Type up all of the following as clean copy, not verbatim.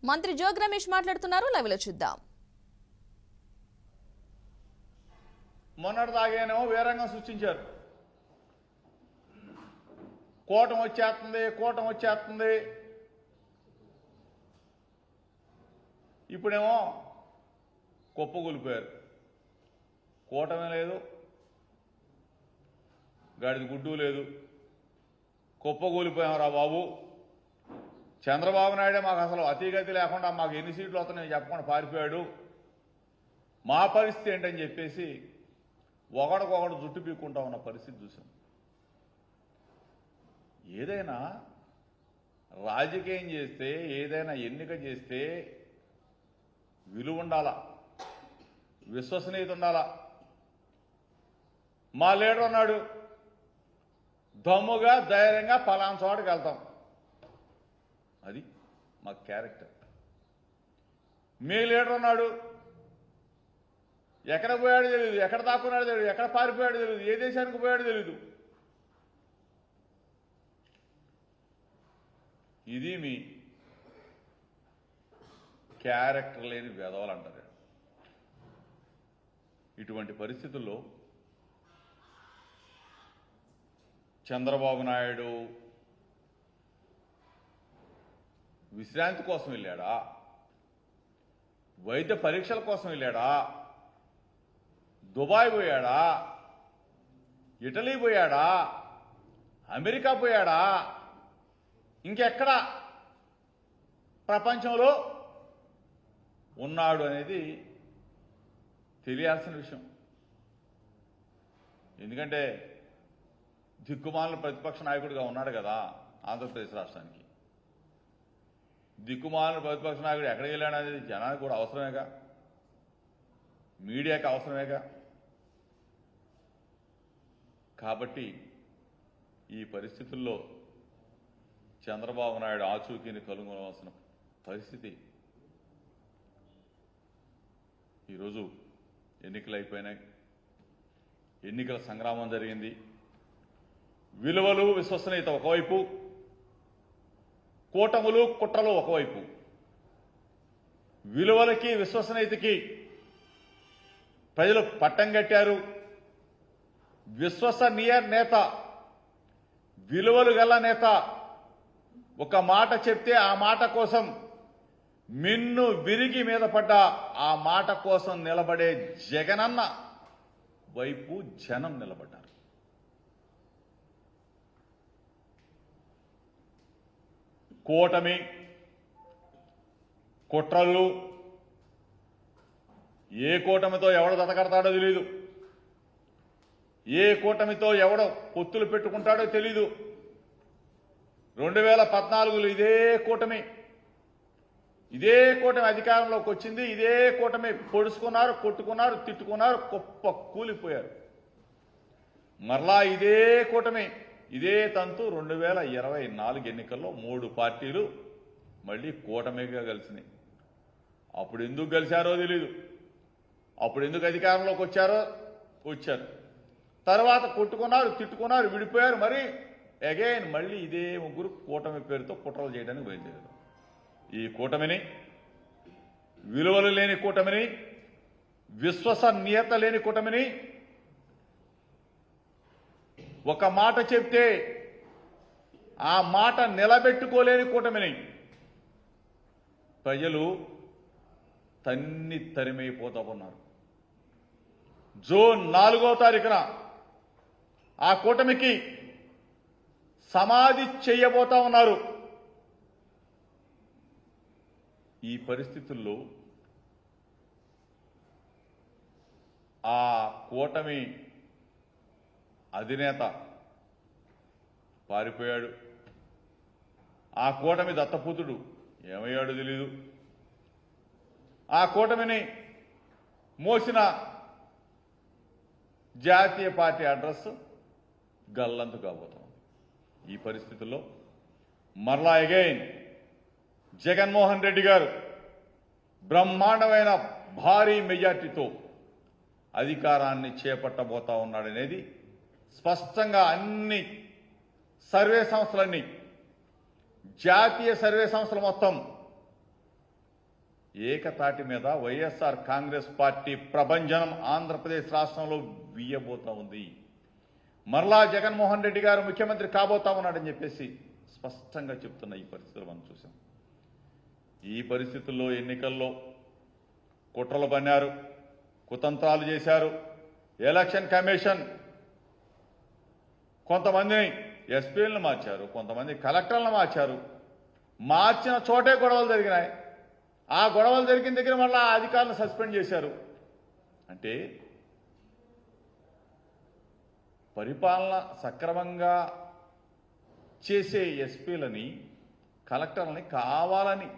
మంత్రి జోగి రమేష్ మాట్లాడుతున్నారు, లైవ్ లో చూద్దాం. మొన్నటి దాగేనేమో వీరంగం సృష్టించారు. కూటమి వచ్చేస్తుంది. ఇప్పుడేమో కుప్పగూలిపోయారు. కూటమి లేదు, గాడిద గుడ్డు లేదు, కుప్పగూలిపోయాం రా బాబు. చంద్రబాబు నాయుడే మాకు అసలు అతిగతి లేకుండా మాకు ఎన్ని సీట్లు వస్తున్నాయో చెప్పకుండా పారిపోయాడు. మా పరిస్థితి ఏంటని చెప్పేసి ఒకడికొకడు జుట్టు పీక్కుంటా ఉన్న పరిస్థితి చూసాం. ఏదైనా రాజకీయం చేస్తే, ఏదైనా ఎన్నిక చేస్తే విలువ ఉండాలా, విశ్వసనీయత ఉండాలా. మా లీడర్ ఉన్నాడు, దమ్ముగా ధైర్యంగా పలానా చోటకి వెళ్తాం, అది మా క్యారెక్టర్. మీ లీడర్ ఉన్నాడు, ఎక్కడ పోయాడో తెలియదు, ఎక్కడ దాక్కున్నాడో తెలియదు, ఎక్కడ పారిపోయాడో తెలియదు, ఏ దేశానికి పోయాడో తెలియదు. ఇది మీ క్యారెక్టర్ లేని వెధవలు అంటారు. ఇటువంటి పరిస్థితుల్లో చంద్రబాబు నాయుడు విశ్రాంతి కోసం వెళ్ళాడా, వైద్య పరీక్షల కోసం వెళ్ళాడా, దుబాయ్ పోయాడా, ఇటలీ పోయాడా, అమెరికా పోయాడా, ఇంకెక్కడ ప్రపంచంలో ఉన్నాడు అనేది తెలియాల్సిన విషయం. ఎందుకంటే దిక్కుమాలిన ప్రతిపక్ష నాయకుడిగా ఉన్నాడు కదా ఆంధ్రప్రదేశ్ రాష్ట్రానికి. దిక్కుమాలిన ప్రతిపక్ష నాయకుడు ఎక్కడికి వెళ్ళాడు అనేది జనానికి కూడా అవసరమేగా, మీడియాకి అవసరమేగా. కాబట్టి ఈ పరిస్థితుల్లో చంద్రబాబు నాయుడు ఆచూకీని కనుగొనవలసిన పరిస్థితి. ఈరోజు ఎన్నికలు అయిపోయినాయి, ఎన్నికల సంగ్రామం జరిగింది. విలువలు విశ్వసనీయత ఒకవైపు, కూటములు కుట్రలు ఒకవైపు. విలువలకి విశ్వసనీయతకి ప్రజలు పట్టం కట్టారు. విశ్వసనీయ నేత, విలువలు గల నేత ఒక మాట చెప్తే ఆ మాట కోసం మిన్ను విరిగి మీద పడ్డ ఆ మాట కోసం నిలబడే జగనన్న వైపు జనం నిలబడ్డారు. కూటమి కుట్రలు, ఏ కూటమితో ఎవడు దతకడతాడో తెలీదు, ఏ కూటమితో ఎవడో పొత్తులు పెట్టుకుంటాడో తెలీదు. 2014లో ఇదే కూటమి అధికారంలోకి వచ్చింది. ఇదే కూటమి పొడుచుకున్నారు, కొట్టుకున్నారు, తిట్టుకున్నారు, కుప్ప కూలిపోయారు. మరలా ఇదే కూటమి, ఇదే తంతు 2024 ఎన్నికల్లో 3 పార్టీలు మళ్ళీ కూటమిగా కలిసినాయి. అప్పుడు ఎందుకు కలిశారో తెలీదు, అప్పుడు ఎందుకు అధికారంలోకి వచ్చారు. తర్వాత కొట్టుకున్నారు, తిట్టుకున్నారు, విడిపోయారు. మరి అగైన్ మళ్ళీ ఇదే ముగ్గురు కూటమి పేరుతో కుట్రలు చేయడానికి బయలుదేరారు. ఈ కూటమిని, విలువలు లేని కూటమిని, విశ్వసనీయత లేని కూటమిని, ఒక మాట చెప్తే ఆ మాట నిలబెట్టుకోలేని కూటమిని ప్రజలు తరిమైపోతా ఉన్నారు. జూన్ 4వ తారీఖున ఆ కూటమికి సమాధి చేయబోతా ఉన్నారు. ఈ పరిస్థితుల్లో ఆ కూటమి అధినేత పారిపోయాడు. ఆ కూటమి దత్తపుత్రుడు ఏమయ్యాడో తెలీదు. ఆ కూటమిని మోసిన జాతీయ పార్టీ అడ్రస్ గల్లంతు కాబోతాం. ఈ పరిస్థితుల్లో మరలా అగైన్ జగన్మోహన్ రెడ్డి గారు బ్రహ్మాండమైన భారీ మెజార్టీతో అధికారాన్ని చేపట్టబోతా ఉన్నాడనేది స్పష్టంగా అన్ని సర్వే సంస్థలన్నీ, జాతీయ సర్వే సంస్థలు మొత్తం ఏకతాటి మీద వైఎస్ఆర్ కాంగ్రెస్ పార్టీ ప్రభంజనం ఆంధ్రప్రదేశ్ రాష్ట్రంలో వీయబోతా ఉంది. మరలా జగన్మోహన్ రెడ్డి గారు ముఖ్యమంత్రి కాబోతా ఉన్నాడని చెప్పేసి స్పష్టంగా చెప్తున్న ఈ పరిస్థితులు మనం చూసాం. ఈ పరిస్థితుల్లో ఎన్నికల్లో కుట్రలు పన్నారు, కుతంత్రాలు చేశారు. ఎలక్షన్ కమిషన్ కొంతమందిని ఎస్పీలను మార్చారు, కొంతమంది కలెక్టర్లను మార్చారు. మార్చిన చోటే గొడవలు జరిగినాయి. ఆ గొడవలు జరిగిన దగ్గర మళ్ళీ ఆ అధికారులను సస్పెండ్ చేశారు. అంటే పరిపాలన సక్రమంగా చేసే ఎస్పీలని, కలెక్టర్లని కావాలని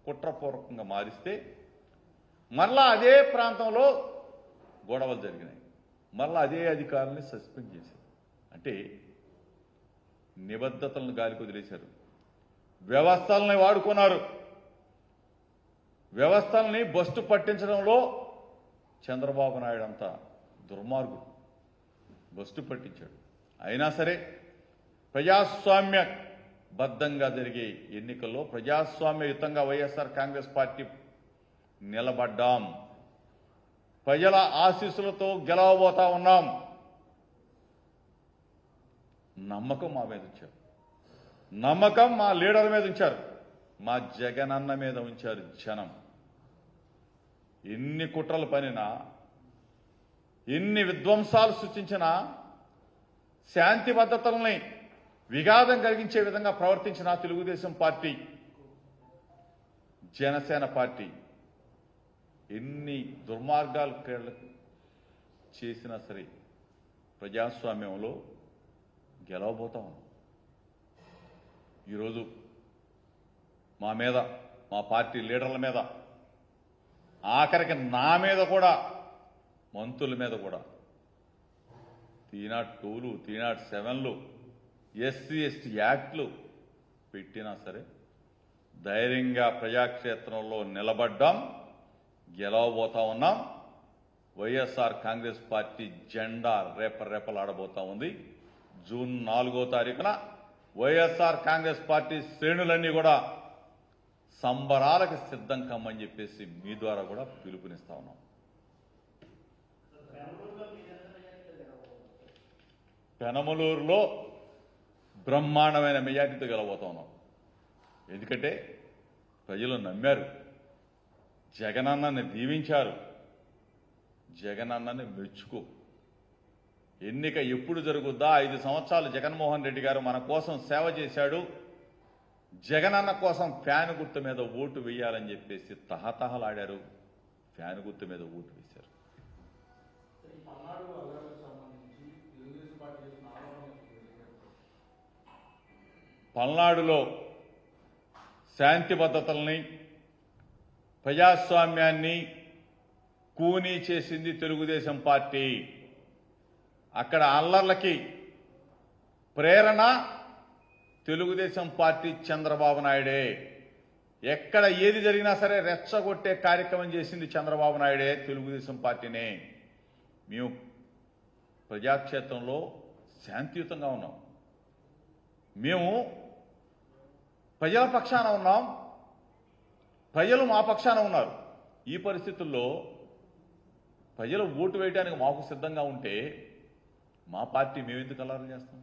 కుట్రపూర్వకంగా మారిస్తే మరలా అదే ప్రాంతంలో గొడవలు జరిగినాయి. మరలా అదే అధికారుల్ని సస్పెండ్ చేశారు. అంటే నిబద్ధతలను గాలికి వదిలేశారు. వ్యవస్థల్ని వాడుకున్నారు. వ్యవస్థల్ని బస్టు పట్టించడంలో చంద్రబాబు నాయుడు అంతా దుర్మార్గుడు, బస్టు పట్టించాడు. అయినా సరే ప్రజాస్వామ్య బద్ధంగా జరిగే ఎన్నికల్లో ప్రజాస్వామ్యయుతంగా వైఎస్ఆర్ కాంగ్రెస్ పార్టీ నిలబడ్డాం. ప్రజల ఆశీస్సులతో గెలవబోతా ఉన్నాం. నమ్మకం మా మీద ఉంచారు. నమ్మకం మా లీడర్ మీద ఉంచారు. మా జగనన్న మీద ఉంచారు జనం. ఎన్ని కుట్రలు పనినా, ఎన్ని విధ్వంసాలు సృష్టించినా, శాంతి భద్రతల్ని విఘాతం కలిగించే విధంగా ప్రవర్తించిన తెలుగుదేశం పార్టీ, జనసేన పార్టీ ఎన్ని దుర్మార్గాలు చేసినా సరే ప్రజాస్వామ్యంలో గెలవబోతా ఉన్నాం. ఈరోజు మా మీద, మా పార్టీ లీడర్ల మీద, ఆఖరికి నా మీద కూడా, మంత్రుల మీద కూడా 302లు 307లు ఎస్సీ ఎస్టీ యాక్ట్లు పెట్టినా సరే ధైర్యంగా ప్రజాక్షేత్రంలో నిలబడ్డాం, గెలవబోతా ఉన్నాం. వైఎస్ఆర్ కాంగ్రెస్ పార్టీ జెండా రేపరేపలాడబోతా ఉంది. జూన్ 4వ తారీఖున వైఎస్ఆర్ కాంగ్రెస్ పార్టీ శ్రేణులన్నీ కూడా సంబరాలకు సిద్ధం కమ్మని చెప్పేసి మీ ద్వారా కూడా పిలుపునిస్తా ఉన్నాం. పెనమలూరులో బ్రహ్మాండమైన మెజార్టీతో గెలవబోతా ఉన్నాం. ఎందుకంటే ప్రజలు నమ్మారు, జగనన్నని దీవించారు, జగనన్నని మెచ్చుకో. ఎన్నిక ఎప్పుడు జరుగుద్దా? 5 సంవత్సరాలు జగన్మోహన్ రెడ్డి గారు మన కోసం సేవ చేశాడు, జగనన్న కోసం ఫ్యాన్ గుర్తు మీద ఓటు వేయాలని చెప్పేసి తహతహలాడారు. ఫ్యాన్ గుర్తు మీద ఓటు వేశారు. పల్నాడులో శాంతి భద్రతల్ని, ప్రజాస్వామ్యాన్ని కూనీ చేసింది తెలుగుదేశం పార్టీ. అక్కడ అల్లర్లకి ప్రేరణ తెలుగుదేశం పార్టీ, చంద్రబాబు నాయుడే. ఎక్కడ ఏది జరిగినా సరే రెచ్చగొట్టే కార్యక్రమం చేసింది చంద్రబాబు నాయుడే, తెలుగుదేశం పార్టీనే. మేము ప్రజాక్షేత్రంలో శాంతియుతంగా ఉన్నాం. మేము ప్రజల పక్షాన ఉన్నాం, ప్రజలు మా పక్షాన ఉన్నారు. ఈ పరిస్థితుల్లో ప్రజలు ఓటు వేయడానికి మాకు సిద్ధంగా ఉంటే మా పార్టీ మేమెందుకు అల్లరి చేస్తాం?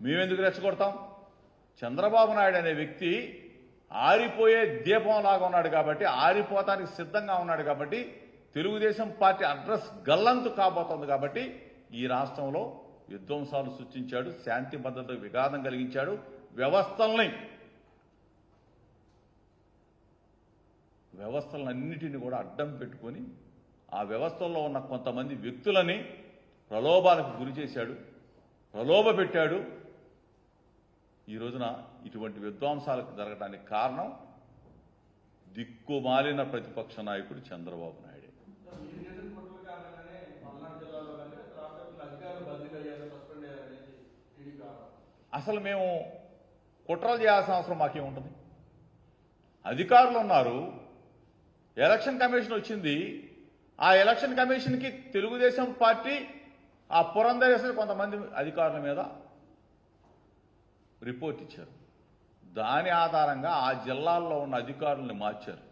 మేమెందుకు రెచ్చగొడతాం? చంద్రబాబు నాయుడు అనే వ్యక్తి ఆరిపోయే దీపంలాగా ఉన్నాడు కాబట్టి, ఆరిపోతానికి సిద్ధంగా ఉన్నాడు కాబట్టి, తెలుగుదేశం పార్టీ అడ్రస్ గల్లంతు కాబోతోంది కాబట్టి ఈ రాష్ట్రంలో విధ్వంసాలు సృష్టించాడు, శాంతి భద్రతకు విఘాతం కలిగించాడు. వ్యవస్థలన్నిటిని కూడా అడ్డం పెట్టుకొని ఆ వ్యవస్థల్లో ఉన్న కొంతమంది వ్యక్తులని ప్రలోభాలకు గురి చేశాడు, ప్రలోభ పెట్టాడు. ఈ రోజున ఇటువంటి విధ్వంసాలకు జరగడానికి కారణం దిక్కుమాలిన ప్రతిపక్ష నాయకుడు చంద్రబాబు నాయుడే. అసలు మేము కుట్రలు చేయాల్సిన అవసరం మాకేముంటుంది? అధికారులు ఉన్నారు, ఎలక్షన్ కమిషన్ వచ్చింది. ఆ ఎలక్షన్ కమిషన్కి తెలుగుదేశం పార్టీ ఆ పురంధరేశ్వరి కొంతమంది అధికారుల మీద రిపోర్ట్ ఇచ్చారు. దాని ఆధారంగా ఆ జిల్లాల్లో ఉన్న అధికారులను మార్చారు.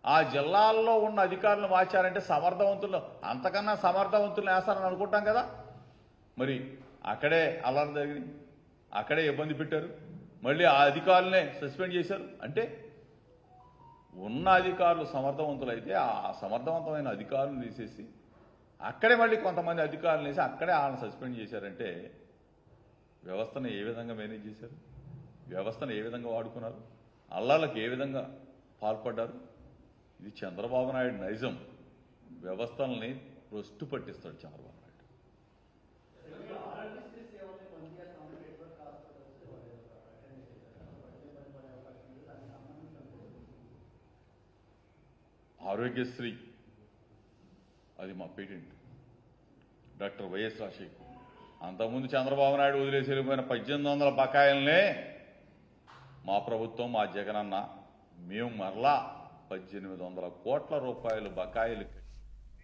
ఆ జిల్లాల్లో ఉన్న అధికారులు మార్చారంటే సమర్థవంతులు, అంతకన్నా సమర్థవంతులు వేస్తారని అనుకుంటాం కదా. మరి అక్కడే అల్లరి జరిగింది, అక్కడే ఇబ్బంది పెట్టారు, మళ్ళీ ఆ అధికారులనే సస్పెండ్ చేశారు. అంటే ఉన్న అధికారులు సమర్థవంతులైతే ఆ సమర్థవంతమైన అధికారులను తీసేసి అక్కడే మళ్ళీ కొంతమంది అధికారులు వేసి అక్కడే వాళ్ళని సస్పెండ్ చేశారంటే వ్యవస్థను ఏ విధంగా మేనేజ్ చేశారు, వ్యవస్థను ఏ విధంగా వాడుకున్నారు, అల్లాలకు ఏ విధంగా పాల్పడ్డారు. ఇది చంద్రబాబు నాయుడు నైజం. వ్యవస్థల్ని ప్రొస్టు పట్టిస్తాడు చంద్రబాబు నాయుడు. ఆరోగ్యశ్రీ అది మా పేటెంట్. డాక్టర్ వైఎస్ రాజశేఖర్ అంతకుముందు చంద్రబాబు నాయుడు వదిలేసి వెళ్ళిపోయిన 1800 బకాయిలనే మా ప్రభుత్వం, మా జగనన్న మేము మరలా 1800 కోట్ల రూపాయలు బకాయిలు